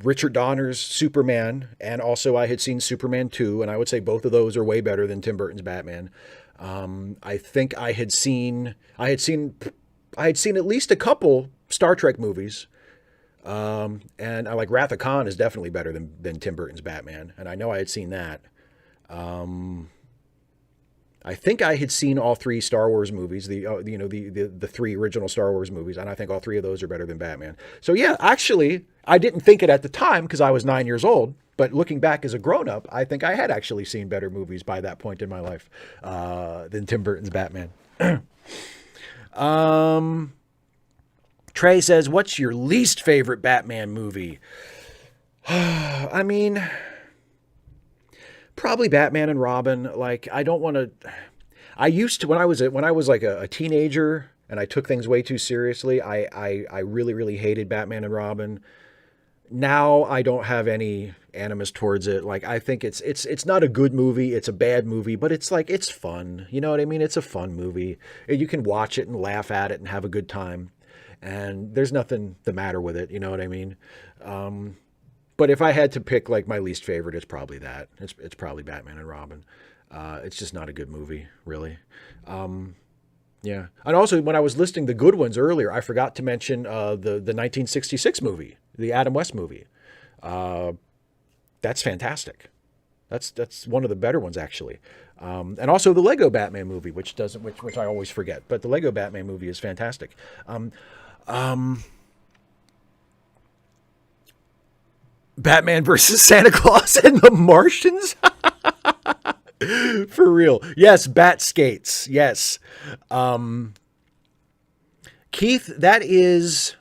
Richard Donner's Superman, and also I had seen Superman 2, and I would say both of those are way better than Tim Burton's Batman. I think I had seen at least a couple Star Trek movies. And I like Wrath of Khan is definitely better than Tim Burton's Batman, and I know I had seen that. I think I had seen all 3 Star Wars movies, the 3 original Star Wars movies, and I think all 3 of those are better than Batman. So yeah, actually, I didn't think it at the time because I was 9 years old, but looking back as a grown-up, I think I had actually seen better movies by that point in my life than Tim Burton's Batman. Trey says, "What's your least favorite Batman movie?" I mean, probably Batman and Robin. Like, I don't want to. I used to when I was like a teenager and I took things way too seriously. I really, really hated Batman and Robin. Now I don't have any animus towards it. Like, I think it's not a good movie. It's a bad movie, but it's like, it's fun. You know what I mean? It's a fun movie. You can watch it and laugh at it and have a good time. And there's nothing the matter with it. You know what I mean? But if I had to pick like my least favorite, it's probably that. It's probably Batman and Robin. It's just not a good movie, really. Yeah. And also, when I was listing the good ones earlier, I forgot to mention the 1966 movie, the Adam West movie. That's fantastic. That's one of the better ones, actually. And also the Lego Batman movie, which I always forget. But the Lego Batman movie is fantastic. Batman versus Santa Claus and the Martians? For real. Yes, Bat Skates. Yes. Keith, that is...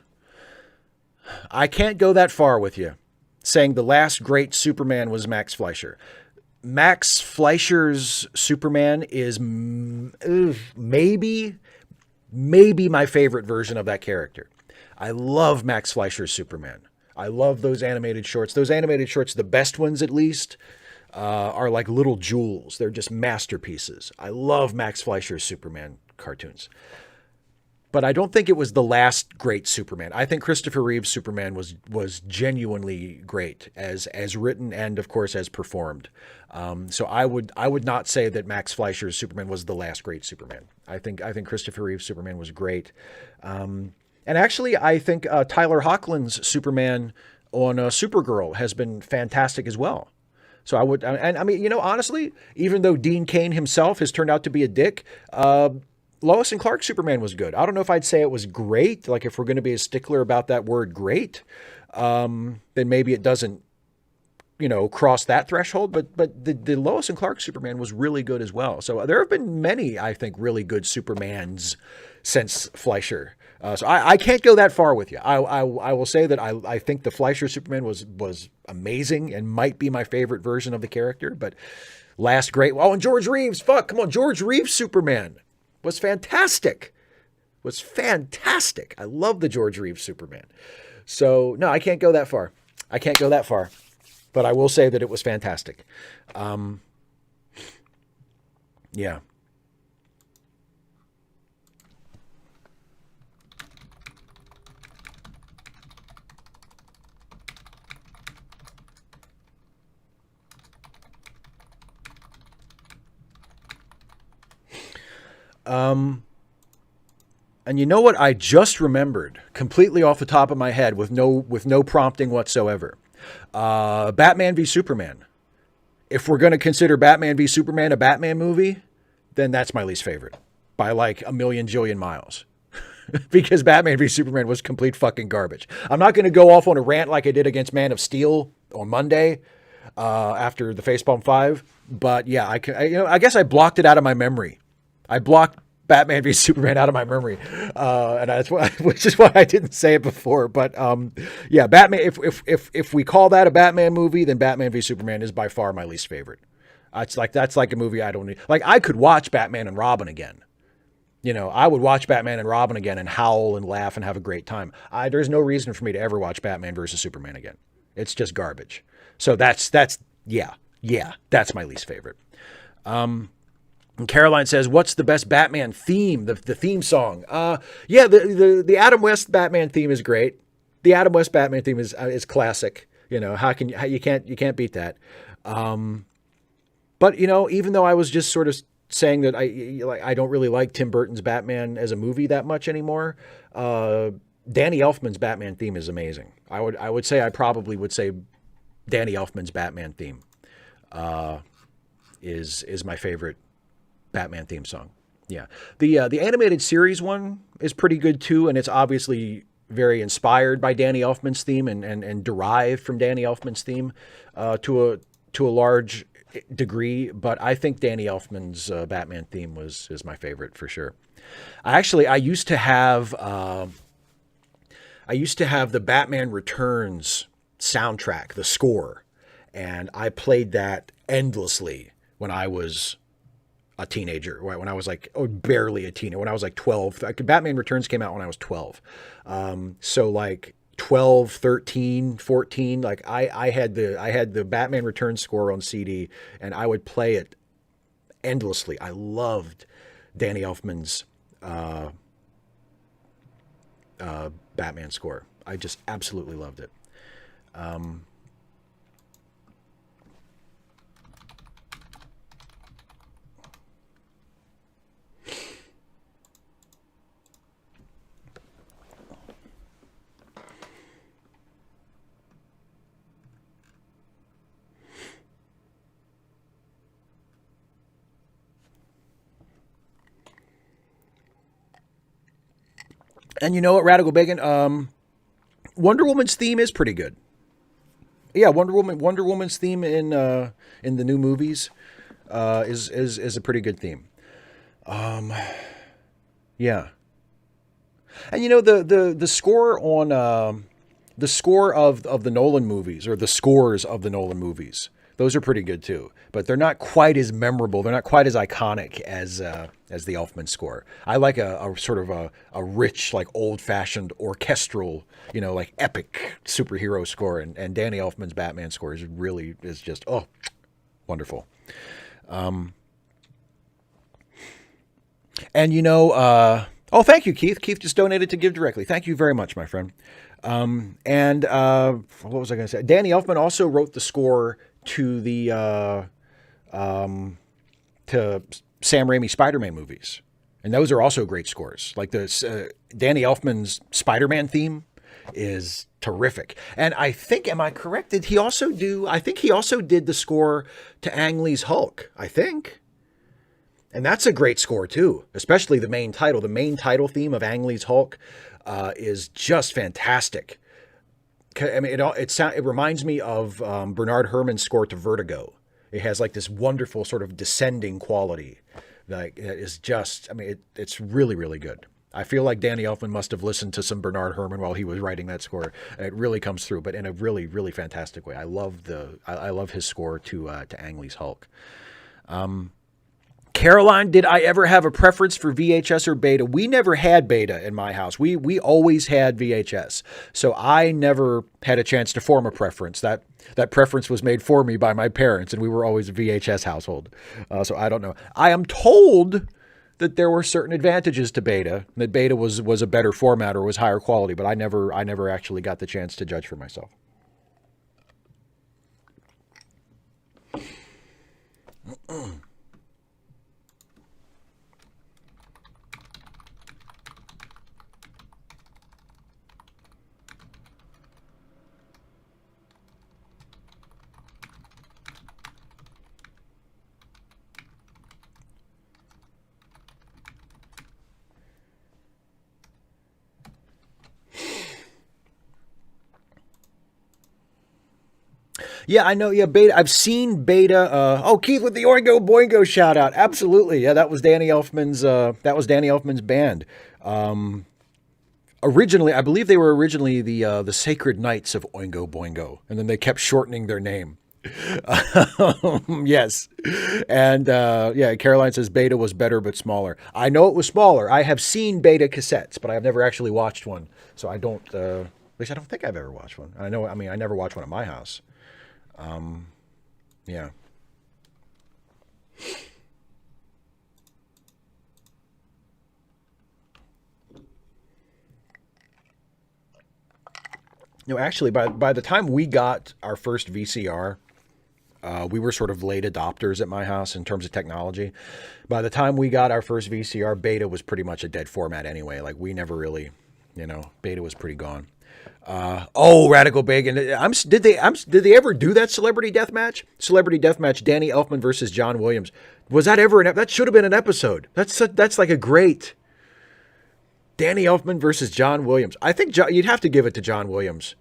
I can't go that far with you, saying the last great Superman was Max Fleischer. Max Fleischer's Superman is maybe maybe my favorite version of that character. I love Max Fleischer's Superman. I love those animated shorts. Those animated shorts, the best ones at least, are like little jewels. They're just masterpieces. I love Max Fleischer's Superman cartoons. But I don't think it was the last great Superman. I think Christopher Reeve's Superman was genuinely great as written and of course as performed. So I would not say that Max Fleischer's Superman was the last great Superman. I think Christopher Reeve's Superman was great. And actually, I think Tyler Hoechlin's Superman on Supergirl has been fantastic as well. So I mean, honestly, even though Dean Cain himself has turned out to be a dick, Lois and Clark Superman was good. I don't know if I'd say it was great. Like if we're going to be a stickler about that word great, then maybe it doesn't, cross that threshold. But the Lois and Clark Superman was really good as well. So there have been many, I think, really good Supermans since Fleischer. So I can't go that far with you. I will say that I think the Fleischer Superman was amazing and might be my favorite version of the character. But last great, and George Reeves, come on, George Reeves Superman was fantastic. I love the George Reeves Superman. So no, I can't go that far. But I will say that it was fantastic. Yeah. And you know what? I just remembered completely off the top of my head with no prompting whatsoever. Batman v Superman. If we're going to consider Batman v Superman a Batman movie, then that's my least favorite by like a million jillion miles. Because Batman v Superman was complete fucking garbage. I'm not going to go off on a rant like I did against Man of Steel on Monday after the Facepalm 5. But yeah, I guess I blocked it out of my memory. I blocked Batman v Superman out of my memory, and that's which is why I didn't say it before. But yeah, Batman. If we call that a Batman movie, then Batman v Superman is by far my least favorite. That's like a movie I don't need. Like I could watch Batman and Robin again. I would watch Batman and Robin again and howl and laugh and have a great time. There's no reason for me to ever watch Batman versus Superman again. It's just garbage. So that's my least favorite. And Caroline says, "What's the best Batman theme? The theme song?" Yeah, the Adam West Batman theme is great. The Adam West Batman theme is classic. You can't beat that. But even though I was just sort of saying that I don't really like Tim Burton's Batman as a movie that much anymore, Danny Elfman's Batman theme is amazing. I probably would say Danny Elfman's Batman theme is my favorite Batman theme song. Yeah. The animated series one is pretty good too, and it's obviously very inspired by Danny Elfman's theme and derived from Danny Elfman's theme to a large degree, but I think Danny Elfman's Batman theme is my favorite for sure. I used to have the Batman Returns soundtrack, the score, and I played that endlessly when I was a teenager, when I was barely a teenager, when I was like 12. Batman Returns came out when I was 12. So like 12, 13, 14, like I had the Batman Returns score on CD and I would play it endlessly. I loved Danny Elfman's Batman score. I just absolutely loved it. And you know what, Radical Bacon? Wonder Woman's theme is pretty good. Yeah, Wonder Woman's theme in the new movies is a pretty good theme. Yeah. And the score on the score of the Nolan movies, or the scores of the Nolan movies, Those are pretty good too, but they're not quite as memorable. They're not quite as iconic as the Elfman score. I like a sort of a rich, like old-fashioned orchestral, like epic superhero score, and Danny Elfman's Batman score is just wonderful. And thank you, Keith. Keith just donated to Give Directly. Thank you very much, my friend. And what was I going to say? Danny Elfman also wrote the score to the to Sam Raimi Spider-Man movies, and those are also great scores. Like the Danny Elfman's Spider-Man theme is terrific. And I think, am I correct? Did he also do? I think he also did the score to Ang Lee's Hulk. I think. And that's a great score too, especially the main title. The main title theme of Ang Lee's Hulk is just fantastic. I mean, it reminds me of Bernard Herrmann's score to Vertigo. It has like this wonderful sort of descending quality that is just, I mean, it's really, really good. I feel like Danny Elfman must have listened to some Bernard Herrmann while he was writing that score. It really comes through, but in a really, really fantastic way. I love his score to Ang Lee's Hulk. Caroline, did I ever have a preference for VHS or beta? We never had beta in my house. We always had VHS. So I never had a chance to form a preference. That preference was made for me by my parents, and we were always a VHS household. So I don't know. I am told that there were certain advantages to beta, that beta was a better format or was higher quality, but I never actually got the chance to judge for myself. Yeah, I know. Yeah, beta. I've seen beta. Keith with the Oingo Boingo shout out. Absolutely. Yeah, that was Danny Elfman's. Band. Originally, I believe they were originally the Sacred Knights of Oingo Boingo, and then they kept shortening their name. Yes, and Caroline says beta was better but smaller. I know it was smaller. I have seen beta cassettes, but I have never actually watched one, so I don't. At least I don't think I've ever watched one. I know. I mean, I never watched one at my house. Yeah. No, actually, by the time we got our first VCR, we were sort of late adopters at my house in terms of technology. By the time we got our first VCR, beta was pretty much a dead format anyway. Like we never really, beta was pretty gone. Radical Bacon. Did they ever do that Celebrity Deathmatch? Celebrity Deathmatch, Danny Elfman versus John Williams. Was that ever that should have been an episode. That's like a great Danny Elfman versus John Williams. I think you'd have to give it to John Williams,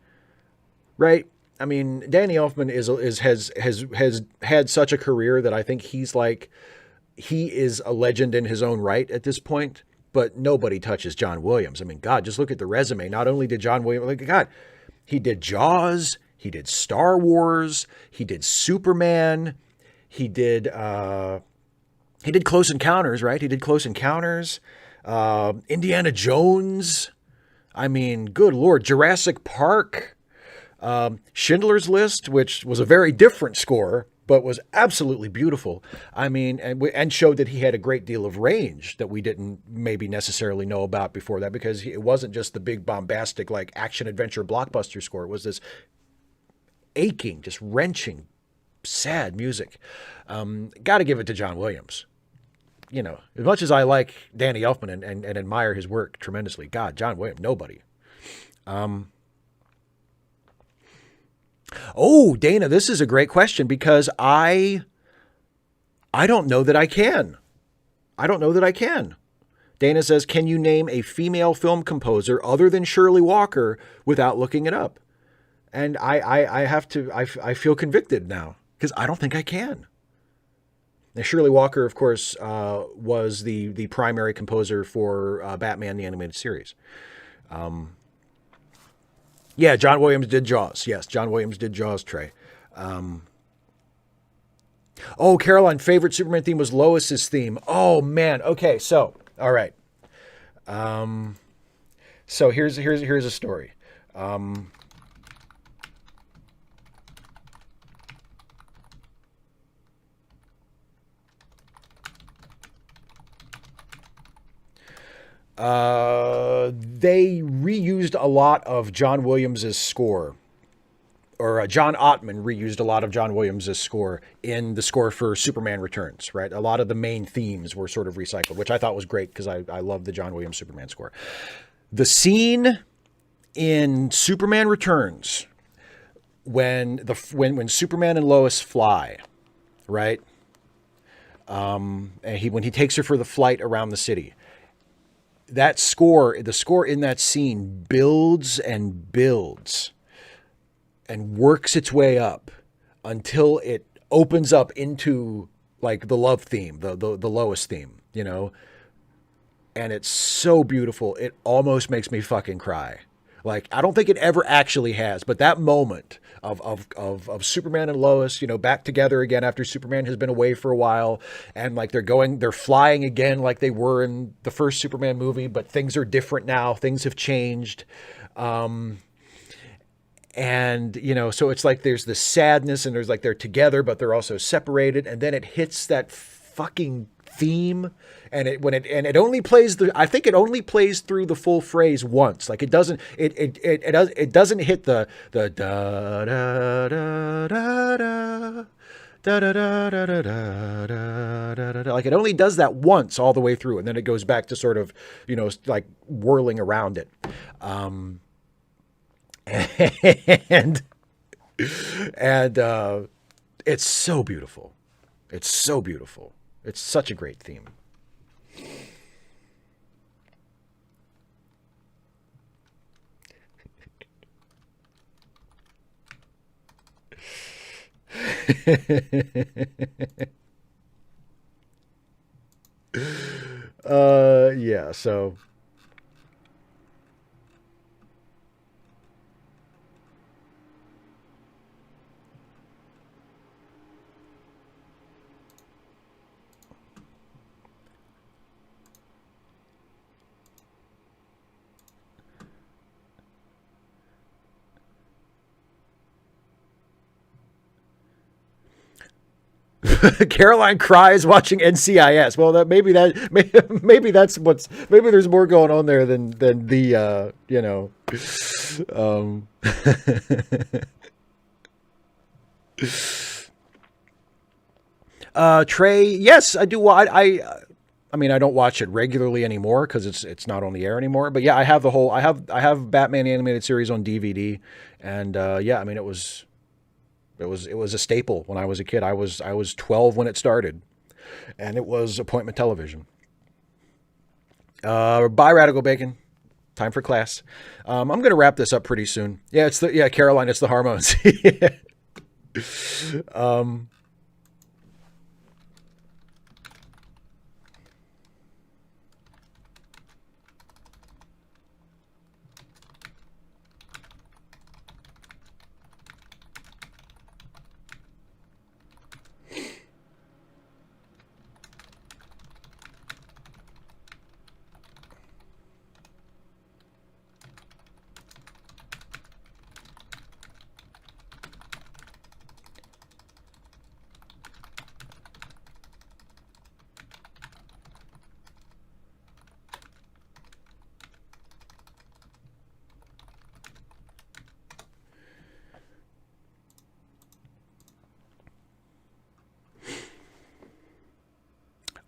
right? I mean, Danny Elfman has had such a career that I think he is a legend in his own right at this point. But nobody touches John Williams. I mean, God, just look at the resume. Not only did John Williams, he did Jaws, he did Star Wars, he did Superman, he did Close Encounters, right? He did Close Encounters, Indiana Jones. I mean, good Lord, Jurassic Park, Schindler's List, which was a very different score, but was absolutely beautiful. I mean, and showed that he had a great deal of range that we didn't maybe necessarily know about before that, because it wasn't just the big bombastic like action adventure blockbuster score. It was this aching, just wrenching, sad music. Got to give it to John Williams. As much as I like Danny Elfman and admire his work tremendously, God, John Williams, nobody. Dana, this is a great question because I don't know that I can. Dana says, can you name a female film composer other than Shirley Walker without looking it up? And I feel convicted now because I don't think I can. Now, Shirley Walker, of course, was the primary composer for Batman, the Animated Series. Yeah, John Williams did Jaws. Yes, John Williams did Jaws, Trey. Oh, Caroline, favorite Superman theme was Lois's theme. Oh man. Okay, so all right. So here's a story. They reused a lot of John Williams's score, or John Ottman reused a lot of John Williams's score in the score for Superman Returns. Right, a lot of the main themes were sort of recycled, which I thought was great because I love the John Williams Superman score. The scene in Superman Returns when Superman and Lois fly, right? And when he takes her for the flight around the city, that score, the score in that scene builds and builds and works its way up until it opens up into like the love theme, the Lois theme, you know? And it's so beautiful. It almost makes me fucking cry. Like, I don't think it ever actually has, but that moment of Superman and Lois, you know, back together again after Superman has been away for a while, and like they're flying again like they were in the first Superman movie, but things are different now. Things have changed. And, you know, so it's like there's this sadness and there's like they're together, but they're also separated. And then it hits that fucking theme, and it only plays I think it only plays through the full phrase once. Like it doesn't hit the da da da da da da da da da da da da da, like it only does that once all the way through, and then it goes back to sort of, you know, like whirling around it. And it's so beautiful. It's so beautiful. It's such a great theme. Yeah, so Caroline cries watching NCIS. Well, maybe that's maybe there's more going on there than the you know. Um, Trey, yes, I do. I mean, I don't watch it regularly anymore because it's not on the air anymore. But yeah, I have Batman the animated series on DVD, and yeah, I mean it was a staple when I was a kid. I was 12 when it started, and it was appointment television. Bye, Radical Bacon. Time for class. I'm gonna wrap this up pretty soon. Yeah, Caroline. It's the hormones. um,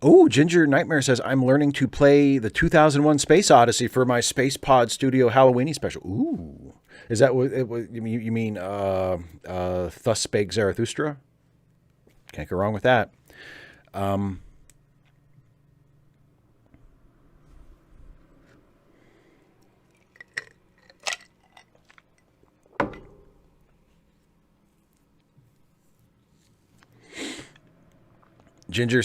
Oh, Ginger Nightmare says, I'm learning to play the 2001 Space Odyssey for my Space Pod Studio Halloweeny special. Ooh. Is that what you mean? Thus Spake Zarathustra? Can't go wrong with that. Um, Ginger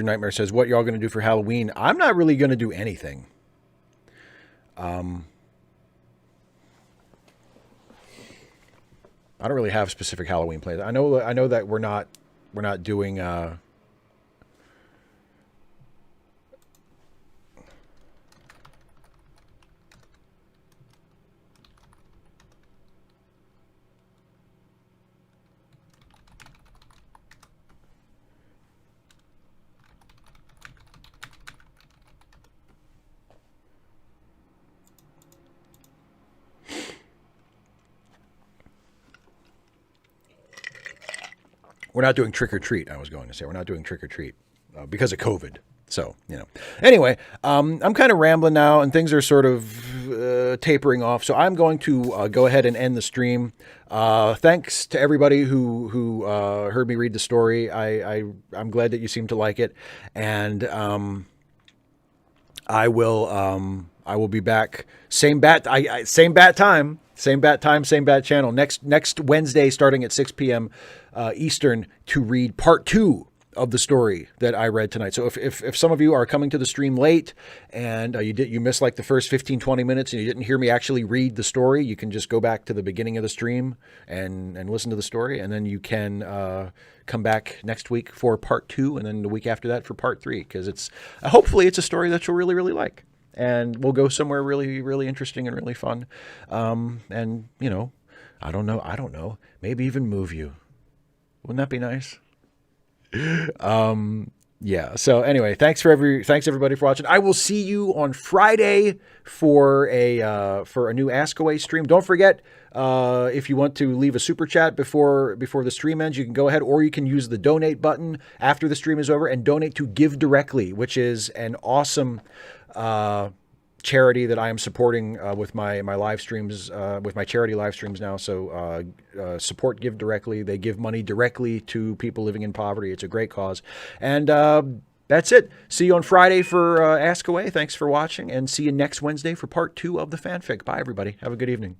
Nightmare says, what y'all going to do for Halloween? I'm not really going to do anything. I don't really have specific Halloween plans. I know that we're not we're not doing. We're not doing trick or treat. I was going to say we're not doing trick or treat because of COVID. So, anyway, I'm kind of rambling now and things are sort of tapering off. So I'm going to go ahead and end the stream. Thanks to everybody who heard me read the story. I'm glad that you seem to like it. And I will be back. Same bat time. Same bat time, same bat channel. Next Wednesday, starting at 6 p.m. Eastern, to read part 2 of the story that I read tonight. So if some of you are coming to the stream late and you missed like the first 15-20 minutes and you didn't hear me actually read the story, you can just go back to the beginning of the stream and listen to the story, and then you can come back next week for part 2, and then the week after that for part 3, because it's hopefully it's a story that you'll really, really like. And we'll go somewhere really, really interesting and really fun. And, I don't know, maybe even move you. Wouldn't that be nice? Yeah. So anyway, thanks everybody for watching. I will see you on Friday for a new Ask Away stream. Don't forget, if you want to leave a super chat before the stream ends, you can go ahead, or you can use the donate button after the stream is over and donate to Give Directly, which is an awesome charity that I am supporting with my live streams, with my charity live streams now. So support Give Directly. They give money directly to people living in poverty. It's a great cause. And that's it. See you on Friday for Ask Away. Thanks for watching, and see you next Wednesday for part 2 of the fanfic. Bye, everybody. Have a good evening.